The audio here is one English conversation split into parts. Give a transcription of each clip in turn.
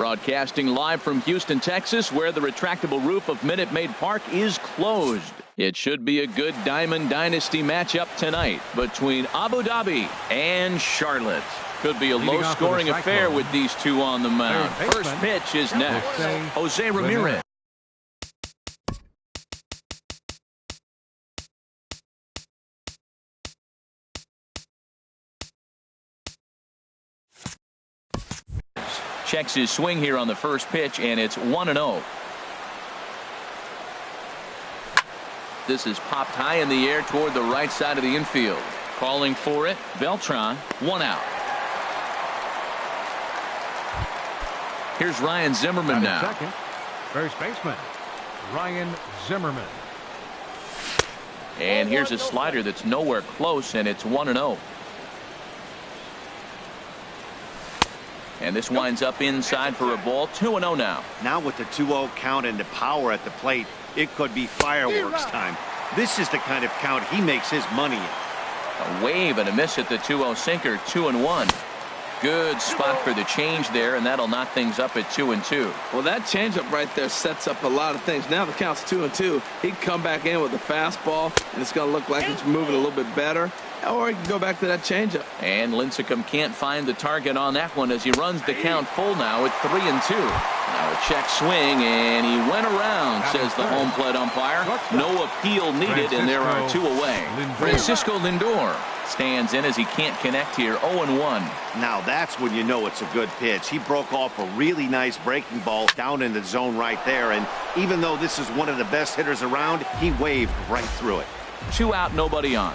Broadcasting live from Houston, Texas, where the retractable roof of Minute Maid Park is closed. It should be a good Diamond Dynasty matchup tonight between Abu Dhabi and Charlotte. Could be a low-scoring affair with these two on the mound. First pitch is next. Jose Ramirez. Checks his swing here on the first pitch, and it's 1-0. This is popped high in the air toward the right side of the infield. Calling for it, Beltran, 1 out. Here's Ryan Zimmerman now. Second, first baseman, Ryan Zimmerman. And here's a slider that's nowhere close, and it's 1-0. And this winds up inside for a ball. 2-0 now. Now with the 2-0 count and the power at the plate, it could be fireworks time. This is the kind of count he makes his money in. A wave and a miss at the 2-0 sinker. 2-1. Good spot for the change there, and that'll knock things up at 2-2. Well, that changeup right there sets up a lot of things. Now the count's 2-2. He'd come back in with a fastball, and it's going to look like it's moving a little bit better. Or he can go back to that changeup. And Lincecum can't find the target on that one as he runs the count full now at 3-2. Now a check swing, and he went around, says the home plate umpire. No appeal needed, and there are 2 away. Francisco Lindor stands in as he can't connect here. 0-1. Now that's when you know it's a good pitch. He broke off a really nice breaking ball down in the zone right there, and even though this is one of the best hitters around, he waved right through it. 2 out, nobody on.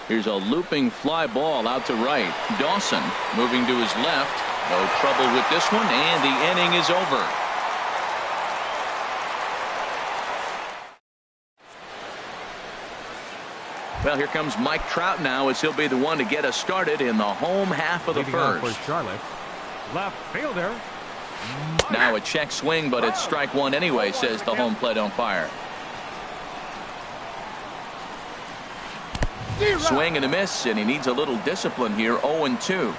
Here's a looping fly ball out to right. Dawson moving to his left. No trouble with this one, and the inning is over. Well, here comes Mike Trout now as he'll be the one to get us started in the home half of the first. For Charlotte, left fielder. Now a check swing, but it's strike 1 anyway, says the home plate umpire. Swing and a miss, and he needs a little discipline here. 0-2.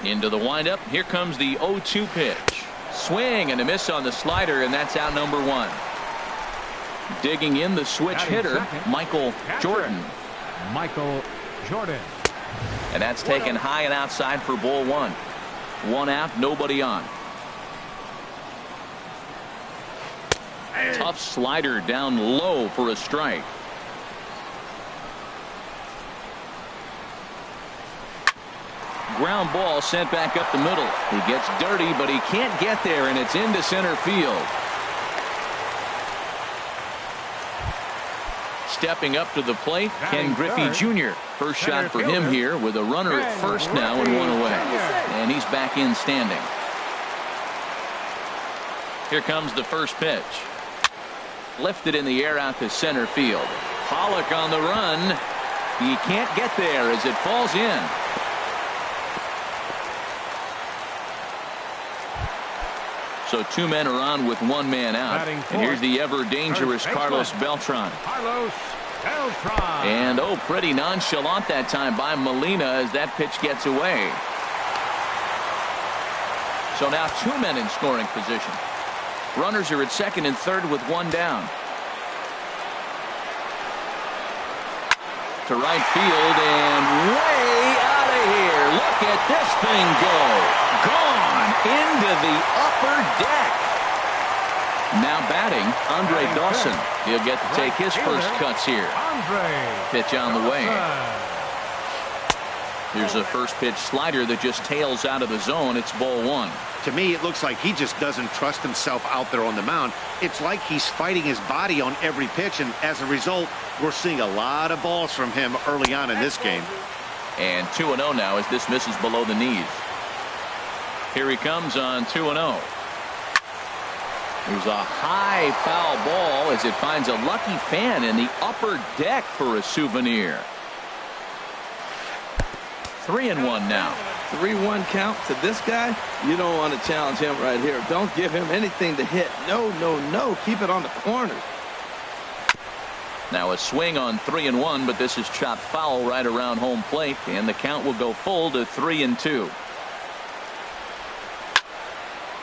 Into the windup. Here comes the 0-2 pitch. Swing and a miss on the slider, and that's out number 1. Digging in the switch hitter, Michael Jordan. Michael Jordan. And that's taken high and outside for ball 1. 1 out, nobody on. Tough slider down low for a strike. Ground ball sent back up the middle. He gets dirty, but he can't get there, and it's into center field. Stepping up to the plate, Ken Griffey Jr. First shot for him here with a runner at first now and 1 away. And he's back in standing. Here comes the first pitch. Lifted in the air out to center field. Pollock on the run. He can't get there as it falls in. So 2 men are on with 1 man out. And here's the ever-dangerous Carlos Beltran. And, pretty nonchalant that time by Molina as that pitch gets away. So now 2 men in scoring position. Runners are at second and third with 1 down. To right field and way out of here. Look at this thing go. Gone into the upper deck. Now batting, Andre Dawson. He'll get to take his first cuts here. Pitch on the way. Here's a first pitch slider that just tails out of the zone. It's ball 1. To me, it looks like he just doesn't trust himself out there on the mound. It's like he's fighting his body on every pitch, and as a result, we're seeing a lot of balls from him early on in this game. And 2-0 now as this misses below the knees. Here he comes on 2-0. Here's a high foul ball as it finds a lucky fan in the upper deck for a souvenir. 3-1 now. 3-1 count to this guy. You don't want to challenge him right here. Don't give him anything to hit. No, no, no. Keep it on the corners. Now a swing on 3-1, but this is chopped foul right around home plate, and the count will go full to 3-2.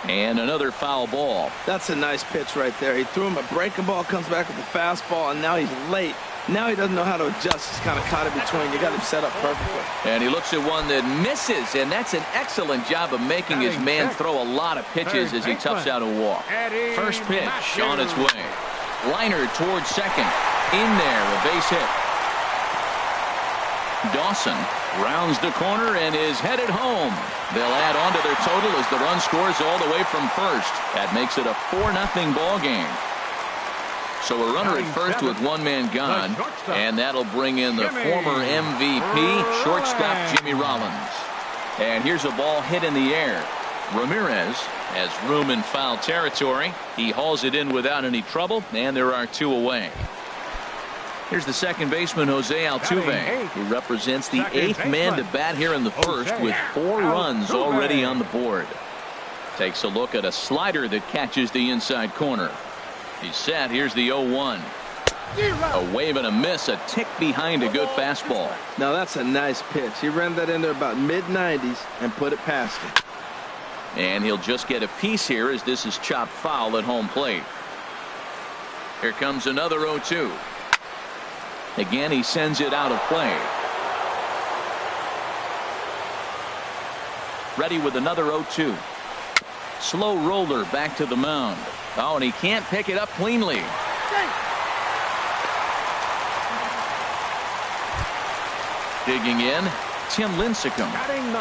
And another foul ball. That's a nice pitch right there. He threw him a breaking ball, comes back with a fastball, and now he's late. Now he doesn't know how to adjust. He's kind of caught in between. You got him set up perfectly. And he looks at one that misses, and that's an excellent job of making his man throw a lot of pitches as he toughs out a walk. First pitch on its way. Liner towards second. In there, a base hit. Dawson rounds the corner and is headed home. They'll add on to their total as the run scores all the way from first. That makes it a 4-0 ball game. So a runner at first with one man gone, and that'll bring in the former MVP, shortstop Jimmy Rollins. And here's a ball hit in the air. Ramirez has room in foul territory. He hauls it in without any trouble, and there are 2 away. Here's the second baseman, Jose Altuve. He represents the 8th man to bat here in the first with 4 runs already on the board. Takes a look at a slider that catches the inside corner. He's set. Here's the 0-1. A wave and a miss, a tick behind a good fastball. Now that's a nice pitch. He ran that in there about mid-90s and put it past him. And he'll just get a piece here as this is chopped foul at home plate. Here comes another 0-2. Again, he sends it out of play. Ready with another 0-2. Slow roller back to the mound. Oh, and he can't pick it up cleanly. Digging in, Tim Lincecum.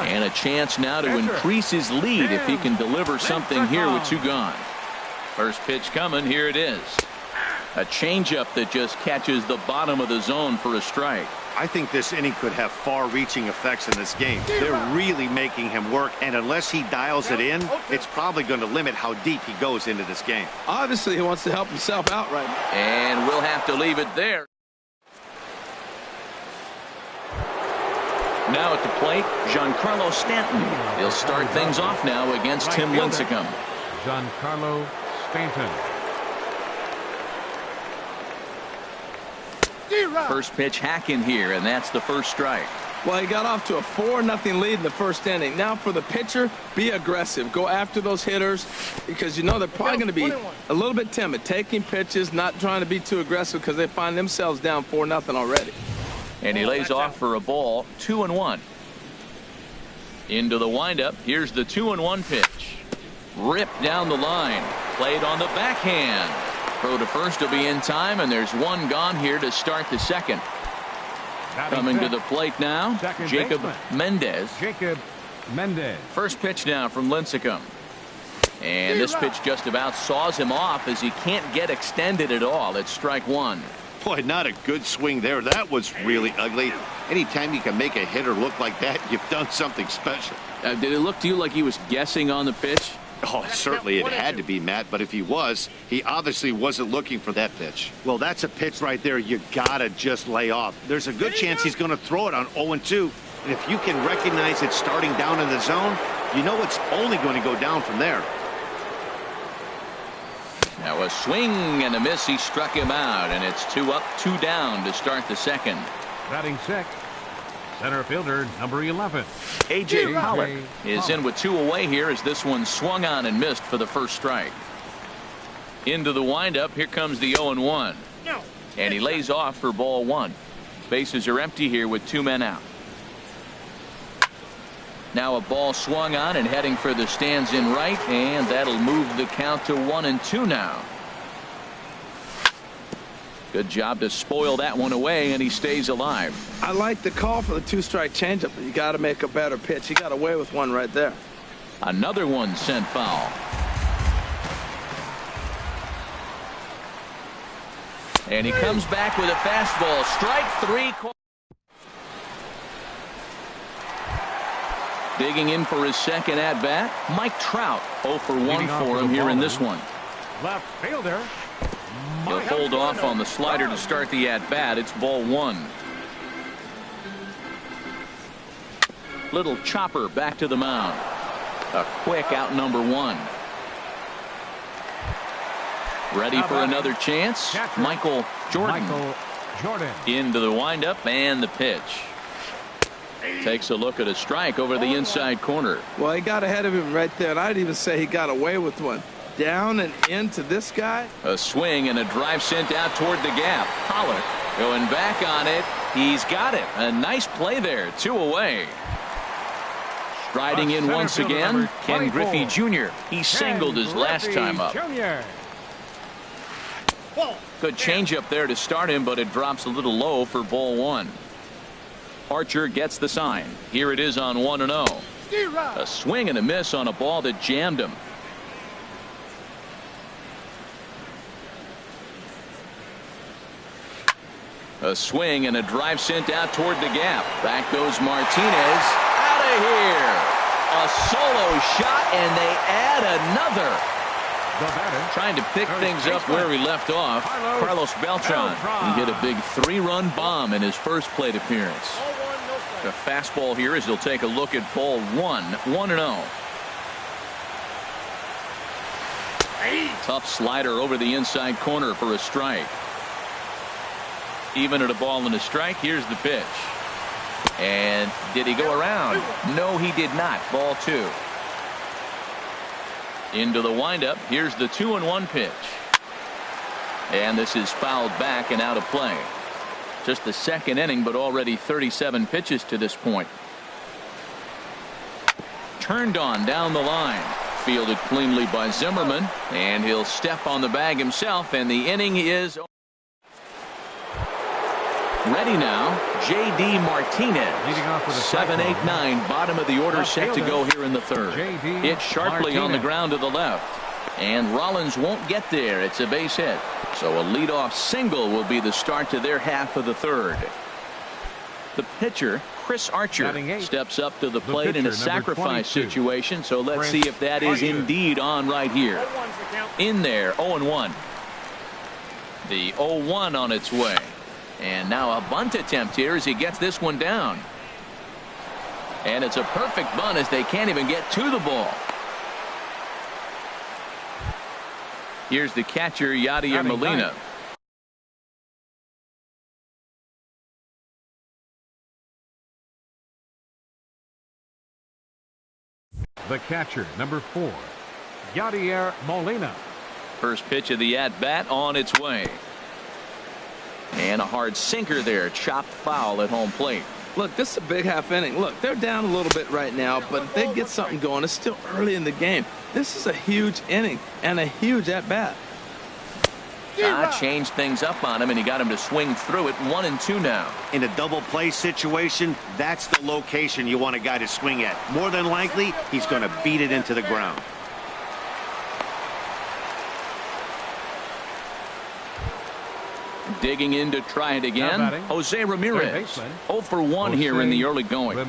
And a chance now to increase his lead if he can deliver something here with 2 gone. First pitch coming. Here it is. A changeup that just catches the bottom of the zone for a strike. I think this inning could have far-reaching effects in this game. They're really making him work, and unless he dials it in, it's probably going to limit how deep he goes into this game. Obviously, he wants to help himself out right now. And we'll have to leave it there. Now at the plate, Giancarlo Stanton. He'll start things off now against Tim Lincecum. Giancarlo Stanton. First pitch hack in here, and that's the first strike. Well, he got off to a 4-0 lead in the first inning. Now for the pitcher, be aggressive. Go after those hitters because you know they're probably going to be a little bit timid, taking pitches, not trying to be too aggressive because they find themselves down 4-0 already. And he lays off for a ball, 2-1. Into the windup. Here's the 2-1 pitch. Ripped down the line. Played on the backhand. Throw to first will be in time, and there's 1 gone here to start the second. Coming to the plate now, Jacob Mendez. First pitch now from Lincecum. And this pitch just about saws him off as he can't get extended at all. It's strike 1. Boy, not a good swing there. That was really ugly. Anytime you can make a hitter look like that, you've done something special. Did it look to you like he was guessing on the pitch? Oh, certainly it had to be, Matt, but if he was, he obviously wasn't looking for that pitch. Well, that's a pitch right there you gotta just lay off. There's a good chance he's going to throw it on 0-2, and if you can recognize it starting down in the zone, you know it's only going to go down from there. Now a swing and a miss. He struck him out, and it's 2 up, 2 down to start the second. Batting sixth, center fielder number 11. A.J. Pollock is in with 2 away here as this one swung on and missed for the first strike. Into the windup. Here comes the 0-1. And he lays off for ball 1. Bases are empty here with 2 men out. Now a ball swung on and heading for the stands in right, and that'll move the count to 1-2 now. Good job to spoil that one away, and he stays alive. I like the call for the 2-strike changeup, but you got to make a better pitch. He got away with one right there. Another one sent foul. And he comes back with a fastball. Strike 3. Digging in for his second at-bat, Mike Trout. 0 for 1 for him here in this one. Left fielder. He'll hold off on the slider to start the at-bat. It's ball 1. Little chopper back to the mound. A quick out number 1. Ready for another chance. Michael Jordan. Jordan. Into the windup and the pitch. Takes a look at a strike over the inside corner. Well, he got ahead of him right there, and I'd even say he got away with one. Down and into this guy. A swing and a drive sent out toward the gap. Pollock going back on it. He's got it. A nice play there. 2 away. Striding in once again, Ken Griffey Jr. He singled his last time up. Good changeup there to start him, but it drops a little low for ball 1. Archer gets the sign. Here it is on 1-0. A swing and a miss on a ball that jammed him. A swing and a drive sent out toward the gap. Back goes Martinez. Out of here. A solo shot, and they add another. Trying to pick things up where he left off. Carlos Beltran. He hit a big 3-run bomb in his first plate appearance. The fastball here as he'll take a look at ball 1. 1-0. Tough slider over the inside corner for a strike. Even at a ball and a strike. Here's the pitch. And did he go around? No, he did not. Ball 2. Into the windup. Here's the 2-1 pitch. And this is fouled back and out of play. Just the second inning, but already 37 pitches to this point. Turned on down the line. Fielded cleanly by Zimmerman. And he'll step on the bag himself, and the inning is ready now. J.D. Martinez. Leading off with a 7-8-9, bottom of the order, set to go here in the third. Hit sharply on the ground to the left. And Rollins won't get there. It's a base hit. So a leadoff single will be the start to their half of the third. The pitcher, Chris Archer, steps up to the plate in a sacrifice situation. So let's see if that is indeed on right here. In there, 0-1. The 0-1 on its way. And now a bunt attempt here as he gets this one down. And it's a perfect bunt as they can't even get to the ball. Here's the catcher, Yadier Molina. The catcher, number 4, Yadier Molina. First pitch of the at-bat on its way. And a hard sinker there, chopped foul at home plate. Look, this is a big half inning. Look, they're down a little bit right now, but if they get something going, it's still early in the game. This is a huge inning and a huge at-bat. Changed things up on him, and he got him to swing through it. 1-2 now. In a double play situation, that's the location you want a guy to swing at. More than likely, he's going to beat it into the ground. Digging in to try it again, Jose Ramirez. 0 for 1 here in the early going.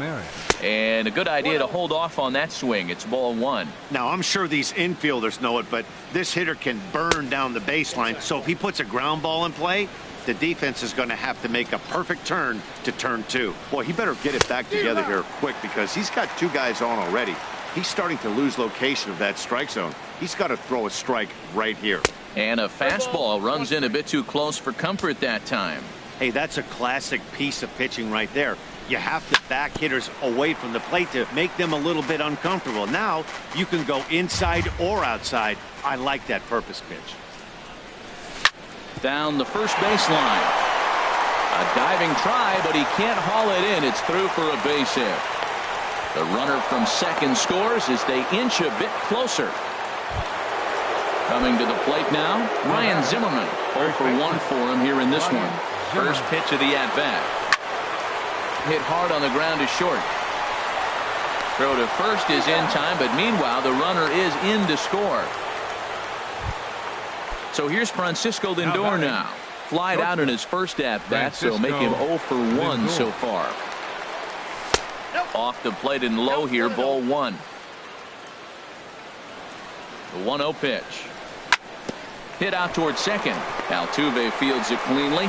And a good idea to hold off on that swing. It's ball 1. Now, I'm sure these infielders know it, but this hitter can burn down the baseline. So if he puts a ground ball in play, the defense is going to have to make a perfect turn to turn 2. Boy, he better get it back together here quick because he's got 2 guys on already. He's starting to lose location of that strike zone. He's got to throw a strike right here. And a fastball runs in a bit too close for comfort that time. Hey, that's a classic piece of pitching right there. You have to back hitters away from the plate to make them a little bit uncomfortable. Now you can go inside or outside. I like that purpose pitch. Down the first baseline. A diving try, but he can't haul it in. It's through for a base hit. The runner from second scores as they inch a bit closer. Coming to the plate now, Ryan Zimmerman. 0 for 1 for him here in this one. First pitch of the at-bat. Hit hard on the ground to short. Throw to first is in time, but meanwhile the runner is in to score. So here's Francisco Lindor now. Flied out in his first at-bat, so make him 0 for 1 so far. Off the plate and low here, ball 1. The 1-0 pitch. Hit out towards second. Altuve fields it cleanly.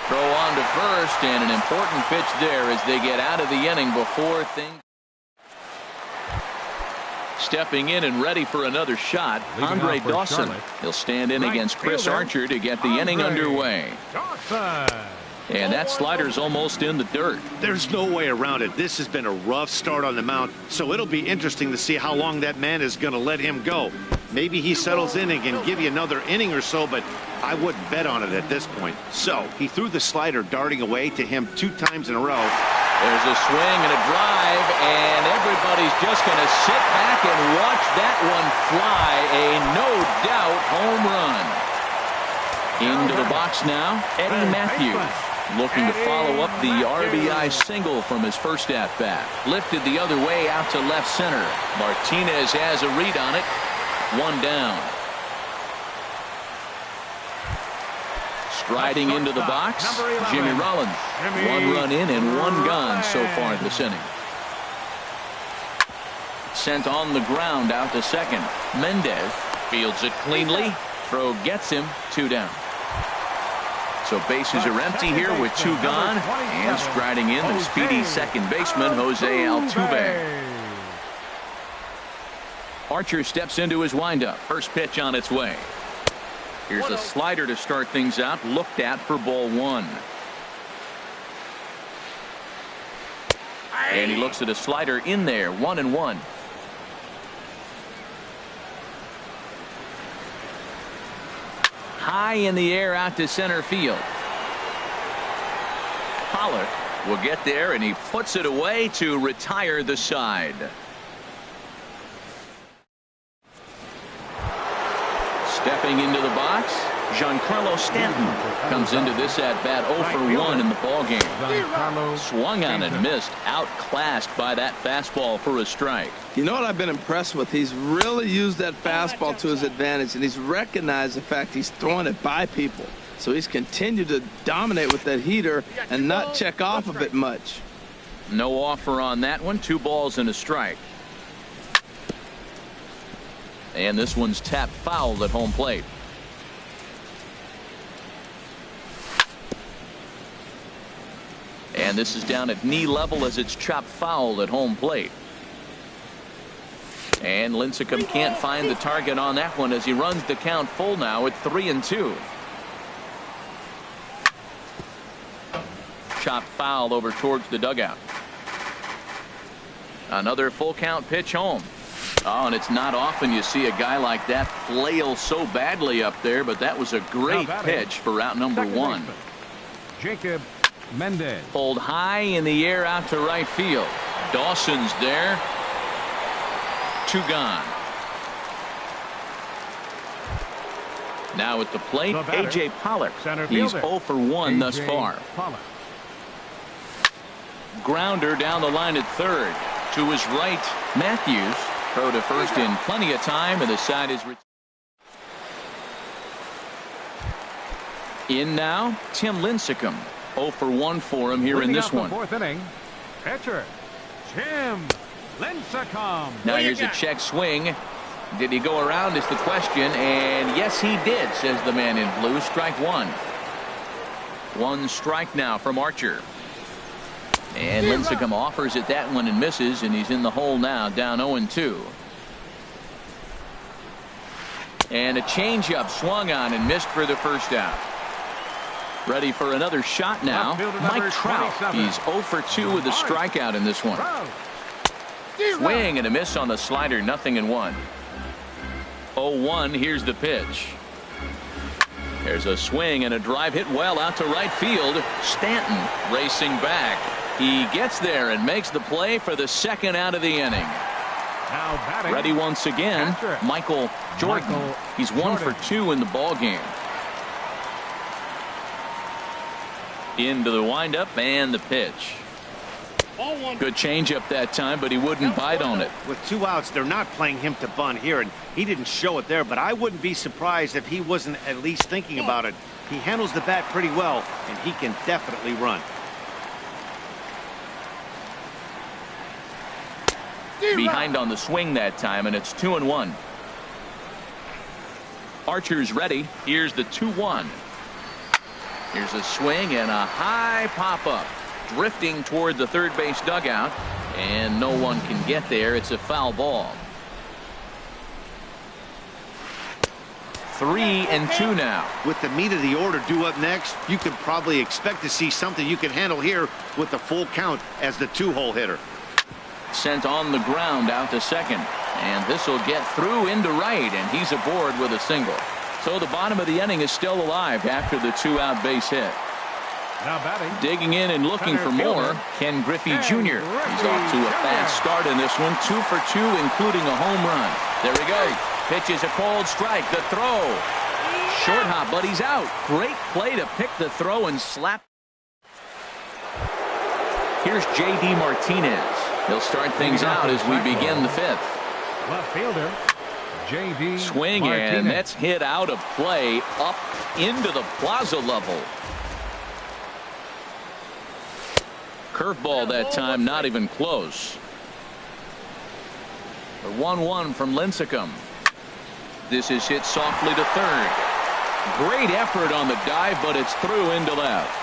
Throw on to first, and an important pitch there as they get out of the inning before things. Stepping in and ready for another shot, Andre Dawson. He'll stand in against Chris Archer to get the inning underway. And that slider's almost in the dirt. There's no way around it. This has been a rough start on the mound, so it'll be interesting to see how long that man is going to let him go. Maybe he settles in and can give you another inning or so, but I wouldn't bet on it at this point. So he threw the slider darting away to him 2 times in a row. There's a swing and a drive, and everybody's just going to sit back and watch that one fly. A no-doubt home run. Into the box now, Eddie Matthews, looking to follow up the RBI single from his first at-bat. Lifted the other way out to left center. Martinez has a read on it. 1 down. Striding into the box, Jimmy Rollins. 1 run in and 1 gone so far this inning. Sent on the ground out to second. Mendez fields it cleanly. Throw gets him. 2 down. So bases are empty here with 2 gone. And striding in the speedy second baseman, Jose Altuve. Archer steps into his windup. First pitch on its way. Here's a slider to start things out. Looked at for ball 1. And he looks at a slider in there. 1-1. High in the air out to center field. Pollard will get there, and he puts it away to retire the side. Stepping into the box, Giancarlo Stanton comes into this at-bat 0 for 1 in the ballgame. Swung on and missed, outclassed by that fastball for a strike. You know what I've been impressed with? He's really used that fastball to his advantage, and he's recognized the fact he's throwing it by people. So he's continued to dominate with that heater and not check off of it much. No offer on that one. 2 balls and a strike. And this one's tapped foul at home plate. And this is down at knee level as it's chopped foul at home plate. And Lincecum can't find the target on that one as he runs the count full now at 3-2. Chopped foul over towards the dugout. Another full count pitch home. Oh, and it's not often you see a guy like that flail so badly up there, but that was a great pitch for out number 1. Jacob Mendez. Pulled high in the air out to right field. Dawson's there. 2 gone. Now at the plate, A.J. Pollock. He's 0 for 1 thus far. Grounder down the line at third. To his right, Matthews. Throw to first in plenty of time, and the side is in now. Tim Lincecum. 0 for 1 for him here in this one. 4th inning. Pitcher Tim Lincecum. Now here's a check swing. Did he go around is the question, and yes he did, says the man in blue. Strike 1. 1 strike now from Archer. And Lincecum offers it that one and misses, and he's in the hole now, down 0-2. And a changeup swung on and missed for the first out. Ready for another shot now. Mike Trout. He's 0 for 2 with a strikeout in this one. Swing and a miss on the slider. 0-1. 0-1. Here's the pitch. There's a swing and a drive hit well out to right field. Stanton racing back. He gets there and makes the play for the second out of the inning. Ready once again, Michael Jordan. He's 1 for 2 in the ball game. Into the windup and the pitch. Good changeup that time, but he wouldn't bite on it. With 2 outs, they're not playing him to bunt here, and he didn't show it there, but I wouldn't be surprised if he wasn't at least thinking about it. He handles the bat pretty well, and he can definitely run. Behind on the swing that time, and it's 2-1. Archer's ready. Here's the 2-1. Here's a swing and a high pop-up. Drifting toward the third base dugout, and no one can get there. It's a foul ball. 3-2 now. With the meat of the order due up next, you can probably expect to see something you can handle here with the full count as the 2-hole hitter. Sent on the ground out to second. And this will get through into right, and he's aboard with a single. So the bottom of the inning is still alive after the 2-out base hit. Now batting. Digging in and looking for more, Ken Griffey Jr. He's off to a fast start in this one. 2 for 2, including a home run. There he goes. Pitches a cold strike. The throw. Short hop, but he's out. Great play to pick the throw and slap. Here's J.D. Martinez. He'll start things out as we begin the 5th. Left fielder, J.D. Swing, Martinez. and that's hit out of play up into the plaza level. Curveball that time, not even close. The 1-1 from Lincecum. This is hit softly to third. Great effort on the dive, but it's through into left.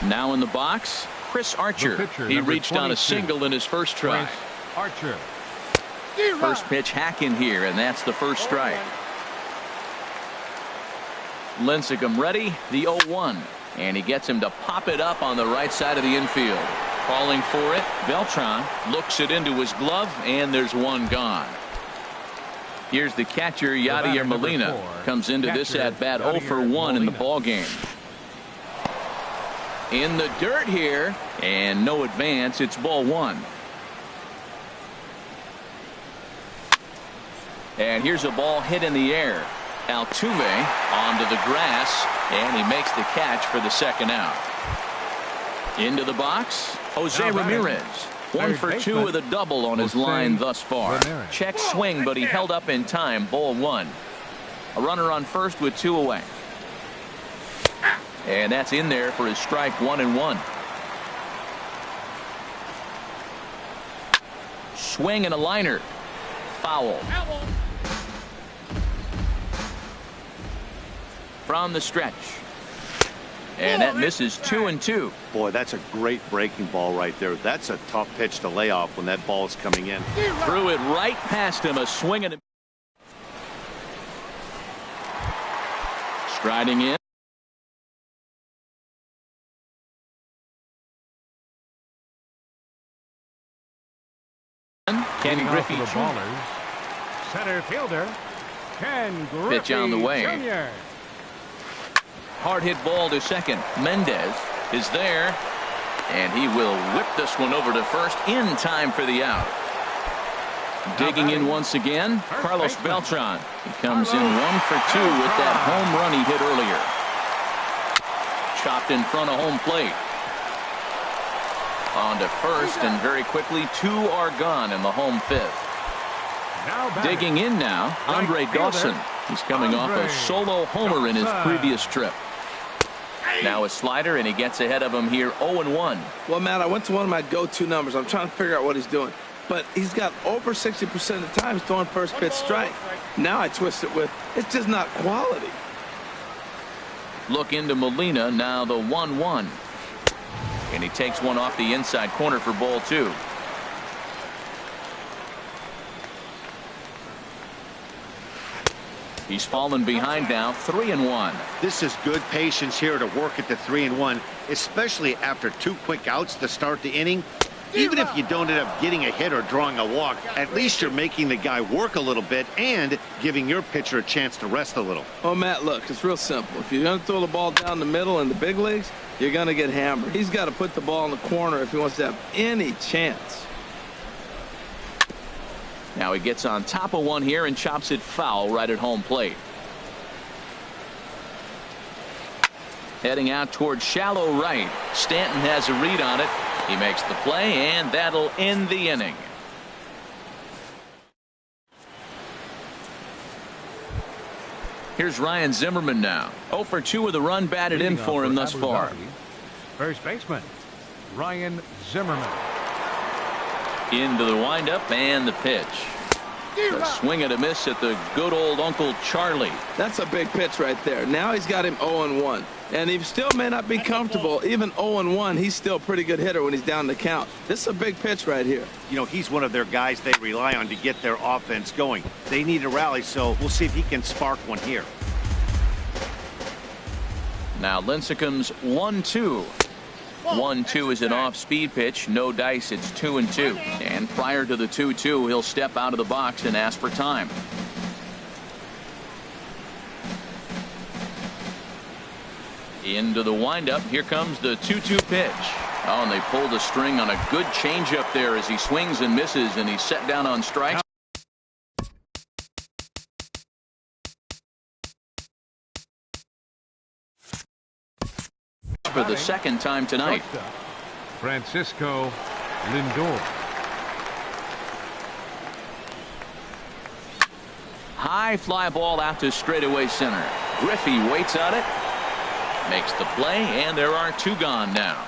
Now in the box, Chris Archer. Pitcher, he reached 22. on a single in his first try. Chris Archer. First pitch hacking here, and that's the first strike. Lincecum ready, the 0-1, and he gets him to pop it up on the right side of the infield. Calling for it, Beltran looks it into his glove, and there's one gone. Here's the catcher, Yadier Molina. 4, comes into this at-bat 0 for 1 in the ballgame. In the dirt here, and no advance. It's ball 1. And here's a ball hit in the air. Altuve onto the grass, and he makes the catch for the second out. Into the box, Jose Ramirez. 1 for 2 with a double on his line thus far. Check swing, but he held up in time. Ball 1. A runner on first with 2 away. And that's in there for his strike 1-1. Swing and a liner. Foul. From the stretch. And that misses 2-2. Boy, that's a great breaking ball right there. That's a tough pitch to lay off when that ball is coming in. Threw it right past him. A swing and a... Striding in. Ken Griffey Jr. Center fielder, Ken Griffey Pitch on the way. Jr. Hard hit ball to second. Mendez is there, and he will whip this one over to first in time for the out. Digging in once again, Carlos Beltran. He comes in 1 for 2 with that home run he hit earlier. Chopped in front of home plate. On to first, and very quickly 2 are gone in the home 5th. Digging in now, Andre Dawson. He's coming off a solo homer in his previous trip. Now a slider, and he gets ahead of him here 0-1. Well, Matt, I went to one of my go-to numbers. I'm trying to figure out what he's doing. But he's got over 60% of the time throwing first pitch strike. Now I twist it with, it's just not quality. Look into Molina, now the 1-1. And he takes one off the inside corner for ball 2. He's fallen behind now, 3-1. This is good patience here to work at the 3-1, especially after 2 quick outs to start the inning. Even if you don't end up getting a hit or drawing a walk, at least you're making the guy work a little bit and giving your pitcher a chance to rest a little. Oh, Matt, look, it's real simple. If you're going to throw the ball down the middle in the big leagues, you're going to get hammered. He's got to put the ball in the corner if he wants to have any chance. Now he gets on top of one here and chops it foul right at home plate. Heading out towards shallow right. Stanton has a read on it. He makes the play, and that'll end the inning. Here's Ryan Zimmerman now. 0 for 2 with a run batted in for him thus far. First baseman, Ryan Zimmerman. Into the windup and the pitch. The swing and a miss at the good old Uncle Charlie. That's a big pitch right there. Now he's got him 0-1. And he still may not be comfortable. Even 0-1, he's still a pretty good hitter when he's down the count. This is a big pitch right here. You know, he's one of their guys they rely on to get their offense going. They need a rally, so we'll see if he can spark one here. Now Lincecum's 1-2. 1-2 is an off-speed pitch. No dice. It's 2-2. And prior to the 2-2, he'll step out of the box and ask for time. Into the windup. Here comes the 2-2 pitch. Oh, and they pulled a string on a good changeup there as he swings and misses, and he's set down on strikes. For the second time tonight. Francisco Lindor. High fly ball out to straightaway center. Griffey waits on it. Makes the play, and there are two gone now.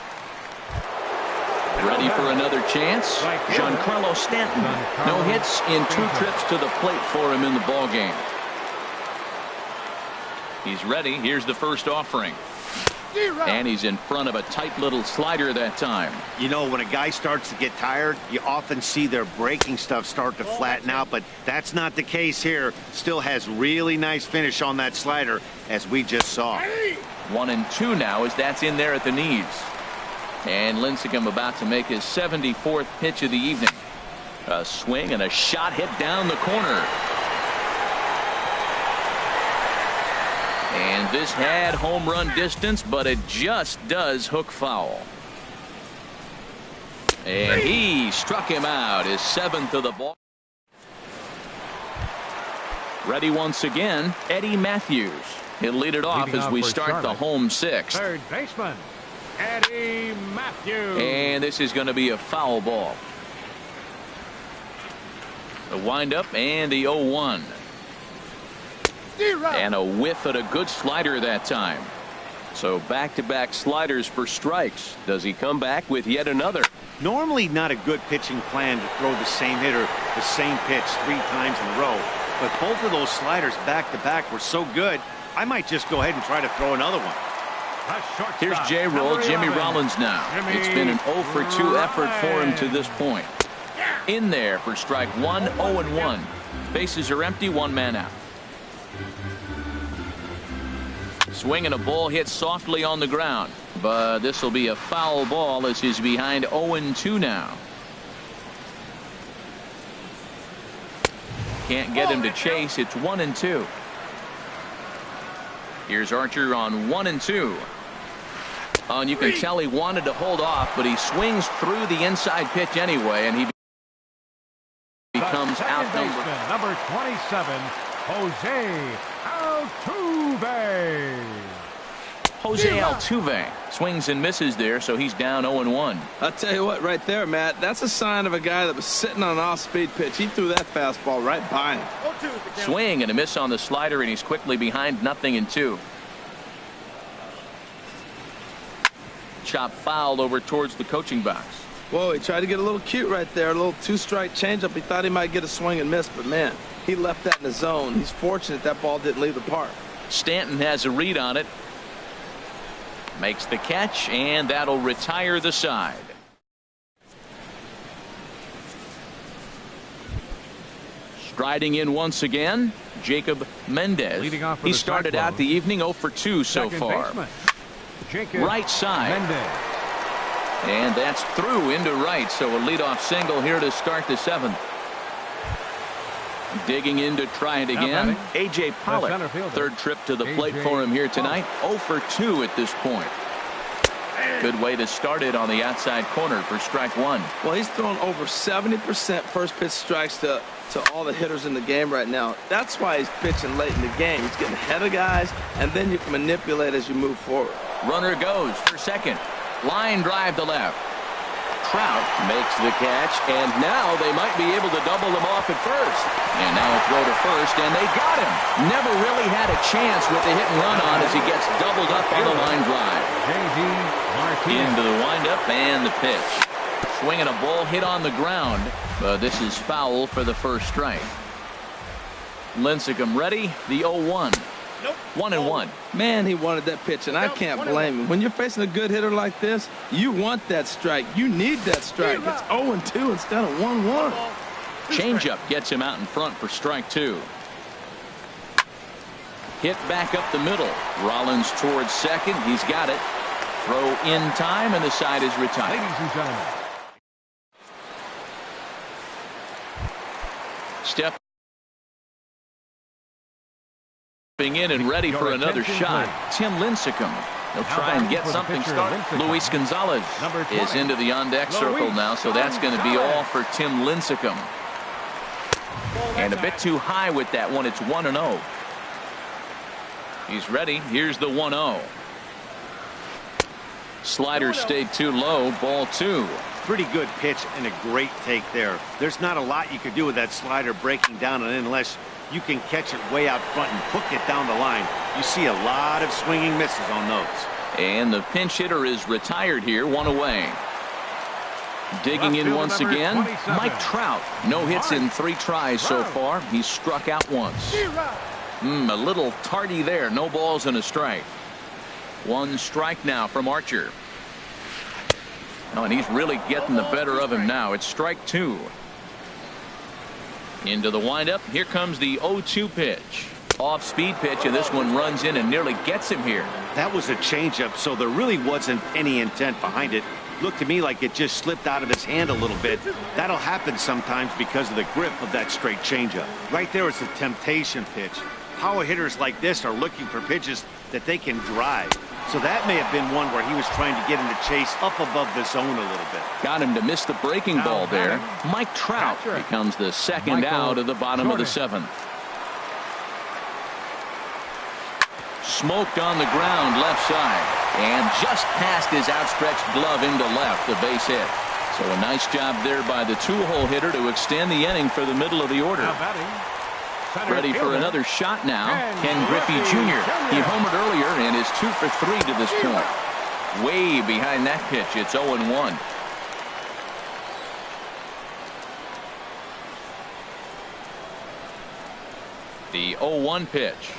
Ready for another chance. Giancarlo Stanton. No hits in 2 trips to the plate for him in the ballgame. He's ready. Here's the first offering. And he's in front of a tight little slider that time. You know, when a guy starts to get tired, you often see their breaking stuff start to flatten out, but that's not the case here. Still has really nice finish on that slider, as we just saw. 1-2 now as that's in there at the knees. And Lincecum about to make his 74th pitch of the evening. A swing and a shot hit down the corner. And this had home run distance, but it just does hook foul. And he struck him out, his 7th of the ball. Ready once again, Eddie Matthews. He'll lead it off as we start the home 6th. Third baseman, Eddie Matthews. And this is going to be a foul ball. The windup and the 0-1. And a whiff at a good slider that time. So back-to-back sliders for strikes. Does he come back with yet another? Normally not a good pitching plan to throw the same hitter the same pitch 3 times in a row. But both of those sliders back-to-back were so good, I might just go ahead and try to throw another one. Here's J-Roll, Jimmy Rollins now. It's been an 0-for-2 effort for him to this point. In there for strike 1, 0-1. Bases are empty, 1 man out. Swing and a ball hit softly on the ground, but this will be a foul ball as he's behind 0-2 now. Can't get him to chase. It's 1-2. Here's Archer on 1-2. And you can tell he wanted to hold off, but he swings through the inside pitch anyway, and he becomes outnumbered. Number 27, Jose Altuve. Jose Altuve swings and misses there, so he's down 0-1. I'll tell you what, right there, Matt, that's a sign of a guy that was sitting on an off-speed pitch. He threw that fastball right by him. Swing and a miss on the slider, and he's quickly behind 0-2. Chop fouled over towards the coaching box. Whoa, he tried to get a little cute right there. A little 2-strike changeup. He thought he might get a swing and miss, but man, he left that in the zone. He's fortunate that ball didn't leave the park. Stanton has a read on it. Makes the catch, and that'll retire the side. Striding in once again, Jacob Mendez. He started out the evening 0-for-2 so far. Right side. Mendez. And that's through into right, so a leadoff single here to start the 7th. Digging in to try it again, A.J. Pollock. 3rd trip to the plate for him here tonight. 0-for-2 at this point. Good way to start it on the outside corner for strike 1. Well, he's thrown over 70% first pitch strikes to all the hitters in the game right now. That's why he's pitching late in the game. He's getting ahead of guys, and then you can manipulate as you move forward. Runner goes for second. Line drive to left. Trout makes the catch, and now they might be able to double him off at first. And now a throw to first, and they got him. Never really had a chance with the hit and run on as he gets doubled up on the line drive. Into the windup and the pitch. Swinging a ball hit on the ground, but this is foul for the first strike. Lincecum ready. The 0-1. 1-1. Man, he wanted that pitch, and I can't blame him. When you're facing a good hitter like this, you want that strike. You need that strike. It's 0-2 instead of 1-1. Changeup gets him out in front for strike 2. Hit back up the middle. Rollins towards second. He's got it. Throw in time, and the side is retired. Ladies and gentlemen. Stepping in and ready for another shot. Tim Lincecum. He'll try and get something started. Luis Gonzalez is into the on-deck circle now, so that's going to be all for Tim Lincecum. And a bit too high with that one. It's 1-0. He's ready. Here's the 1-0. Slider stayed too low. Ball 2. Pretty good pitch and a great take there. There's not a lot you could do with that slider breaking down, and unless you can catch it way out front and hook it down the line, you see a lot of swinging misses on those. And the pinch hitter is retired here. 1 away. Digging in once again, Mike Trout. No hits in 3 tries so far. He's struck out once. A little tardy there. No balls and a strike. 1 strike now from Archer. Oh, and he's really getting the better of him now. It's strike 2. Into the windup. Here comes the 0-2 pitch. Off-speed pitch, and this one runs in and nearly gets him here. That was a changeup, so there really wasn't any intent behind it. Looked to me like it just slipped out of his hand a little bit. That'll happen sometimes because of the grip of that straight changeup. Right there is a temptation pitch. Power hitters like this are looking for pitches that they can drive. So that may have been one where he was trying to get him to chase up above the zone a little bit. Got him to miss the breaking ball there. Mike Trout becomes the second out of the bottom of the 7th. Smoked on the ground left side, and just past his outstretched glove into left, the base hit. So a nice job there by the 2-hole hitter to extend the inning for the middle of the order. Ready for another shot now. Ken Griffey Jr. He homered earlier and is 2 for 3 to this point. Way behind that pitch. It's 0-1. The 0-1 pitch.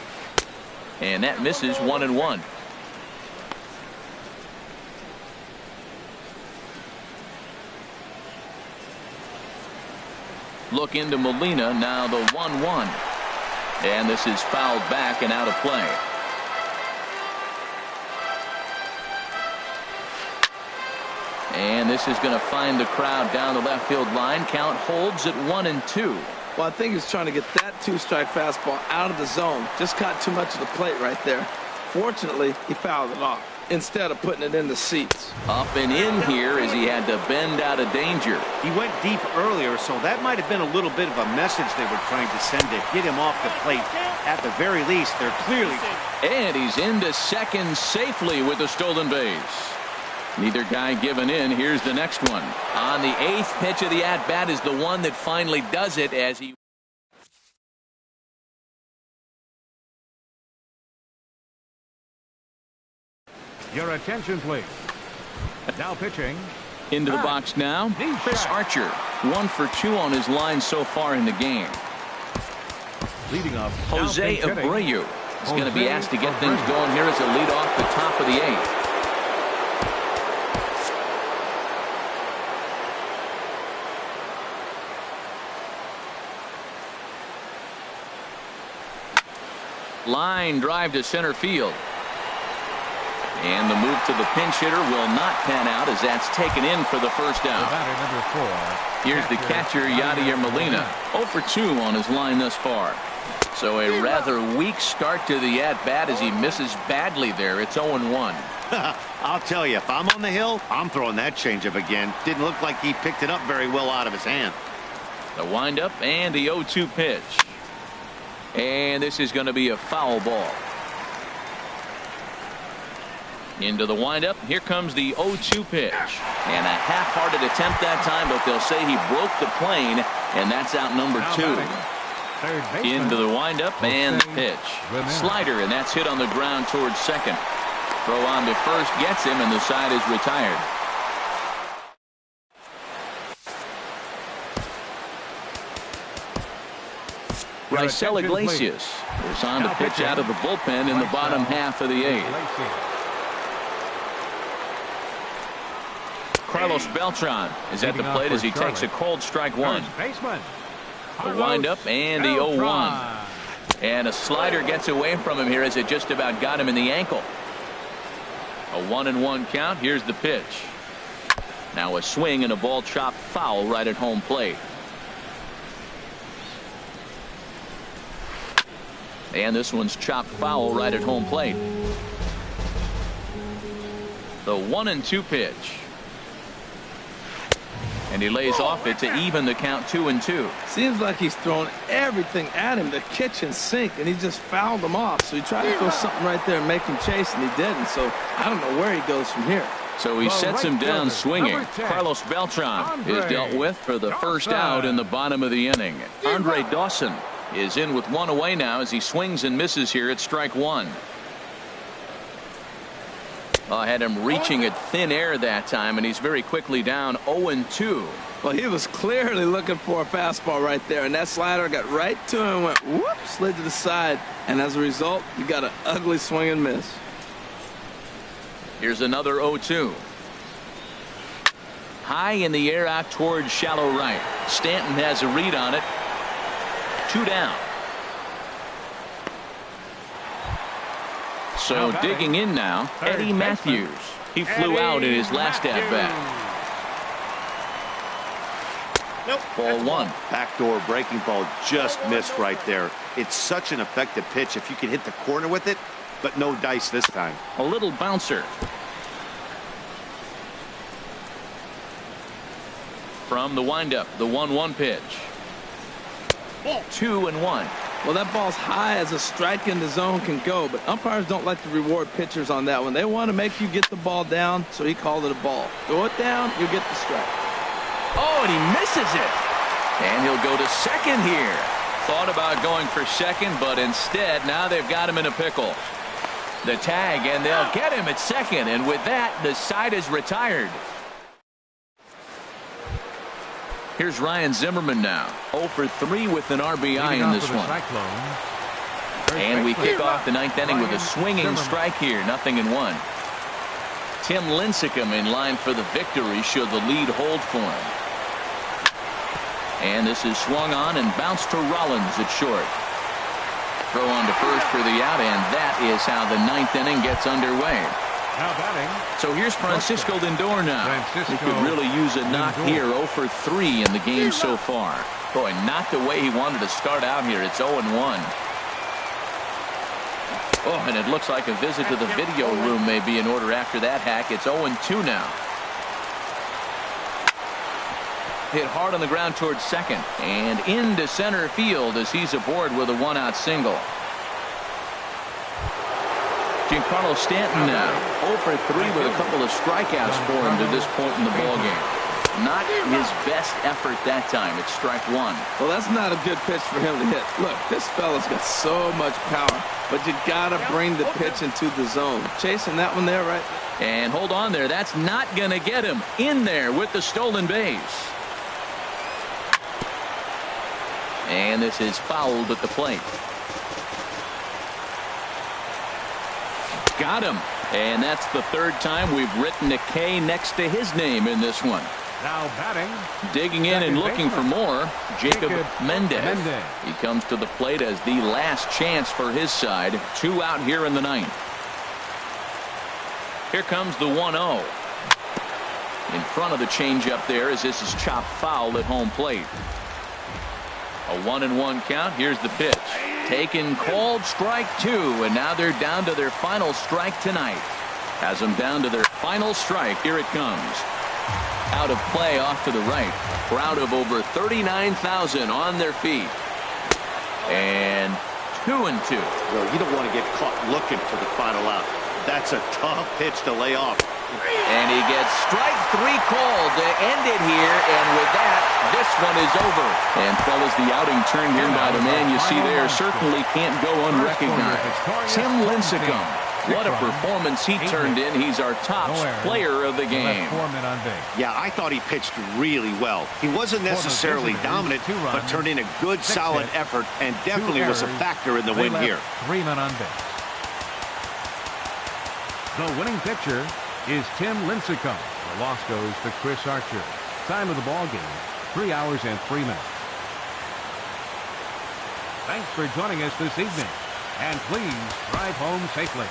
And that misses. 1-1. Look into Molina. Now the 1-1. And this is fouled back and out of play. And this is going to find the crowd down the left field line. Count holds at 1-2. Well, I think he's trying to get that 2-strike fastball out of the zone. Just caught too much of the plate right there. Fortunately, he fouled it off instead of putting it in the seats. Up and in here as he had to bend out of danger. He went deep earlier, so that might have been a little bit of a message they were trying to send to get him off the plate. At the very least, they're clearly... And he's into second safely with a stolen base. Neither guy giving in. Here's the next one. On the 8th pitch of the at-bat is the one that finally does it as he... Your attention, please. Now pitching. Into the box now. Chris Archer. 1 for 2 on his line so far in the game. Leading off. Jose Abreu is going to be asked to get things going here as a lead off the top of the 8th. Line drive to center field. And the move to the pinch hitter will not pan out as that's taken in for the first out. Here's the catcher, Yadier Molina. 0 for 2 on his line thus far. So a rather weak start to the at-bat as he misses badly there. It's 0-1. I'll tell you, if I'm on the hill, I'm throwing that changeup again. Didn't look like he picked it up very well out of his hand. The windup and the 0-2 pitch. And this is going to be a foul ball. Into the windup. Here comes the 0-2 pitch. And a half-hearted attempt that time, but they'll say he broke the plane, and that's out number 2. Into the windup and the pitch. Slider, and that's hit on the ground towards second. Throw on to first gets him, and the side is retired. Raisel Iglesias is on to pitch out of the bullpen in the bottom half of the eighth. Carlos Beltran is at the plate as he takes a cold strike one. The windup and the 0-1. And a slider gets away from him here as it just about got him in the ankle. A 1-1 count. Here's the pitch. Now a swing and a ball chopped foul right at home plate. And this one's chopped foul right at home plate. The 1-2 pitch. And he lays off it to even the count 2-2. Seems like he's thrown everything at him, the kitchen sink, and he just fouled him off. So he tried to throw something right there and make him chase, and he didn't. So I don't know where he goes from here. So he sets him down swinging. Carlos Beltran is dealt with for the first out in the bottom of the inning. Andre Dawson is in with one away now as he swings and misses here at strike one. I had him reaching at thin air that time, and he's very quickly down 0-2. Well, he was clearly looking for a fastball right there, and that slider got right to him and went whoop, slid to the side, and as a result, you got an ugly swing and miss. Here's another 0-2. High in the air out towards shallow right. Stanton has a read on it. 2 down. So digging in now, Eddie Matthews. He flew out in his last at bat. Ball one. Backdoor breaking ball just missed right there. It's such an effective pitch if you can hit the corner with it, but no dice this time. A little bouncer. From the windup, the 1-1 pitch. 2-1. Well, that ball's high as a strike in the zone can go, but umpires don't like to reward pitchers on that one. They want to make you get the ball down, so he called it a ball. Throw it down, you get the strike. Oh, and he misses it. And he'll go to second here. Thought about going for second, but instead, now they've got him in a pickle. The tag, and they'll get him at second, and with that, the side is retired. Here's Ryan Zimmerman now. 0 for 3 with an RBI in this one. And we kick off the ninth inning with a swinging strike here. 0-1. Tim Lincecum in line for the victory should the lead hold for him. And this is swung on and bounced to Rollins at short. Throw on to first for the out, and that is how the ninth inning gets underway. Now batting. So here's Francisco Lindor now. He could really use a knock here. 0 for 3 in the game so far. Boy, not the way he wanted to start out here. It's 0-1. Oh, and it looks like a visit to the video room may be in order after that hack. It's 0-2 now. Hit hard on the ground towards second and into center field as he's aboard with a 1-out single. Giancarlo Stanton now 0 for 3 with a couple of strikeouts for him to this point in the ballgame. Not his best effort that time. It's strike one. Well, that's not a good pitch for him to hit. Look, this fella's got so much power, but you gotta bring the pitch into the zone. Chasing that one there, right? And hold on there. That's not gonna get him in there with the stolen base. And this is fouled at the plate. Got him. And that's the third time we've written a K next to his name in this one. Now batting. Digging in and looking for more, Jacob Mendez. He comes to the plate as the last chance for his side. 2 out here in the ninth. Here comes the 1-0. In front of the changeup there as this is chopped foul at home plate. A 1-1 count. Here's the pitch. Taken called strike 2, and now they're down to their final strike tonight. Has them down to their final strike. Here it comes. Out of play off to the right. A crowd of over 39,000 on their feet. And 2-2. Well, you don't want to get caught looking for the final out. That's a tough pitch to lay off. And he gets strike 3 called to end it here, and with that, this one is over. And fellas, the outing turned in by the man you see there certainly can't go unrecognized. Tim Lincecum What a performance he turned in. He's our top player of the game. 4 men on base. Yeah, I thought he pitched really well. He wasn't necessarily dominant, but turned in a good, solid effort and definitely was a factor in the win here. 3 men on base. The winning pitcher is Tim Lincecum. The loss goes to Chris Archer. Time of the ball game, 3 hours and 3 minutes. Thanks for joining us this evening, and please drive home safely.